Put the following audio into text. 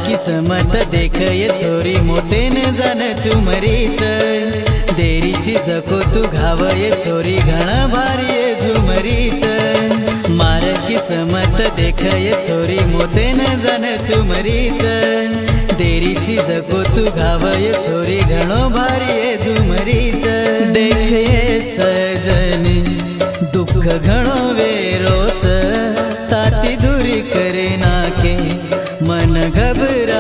किस्मत देख ये छोरी मोतेन जान चुमरीच देरीची जको तू घाव ये छोरी घण भारी ये झुमरीच मार किस्मत देख ये छोरी मोतेन जान चुमरीच देरीची जको तू घाव ये छोरी घणो भारी ये झुमरीच देख ये सजनी दुःख घणो वेरोच ताती दूरी करे नाके मन घबरा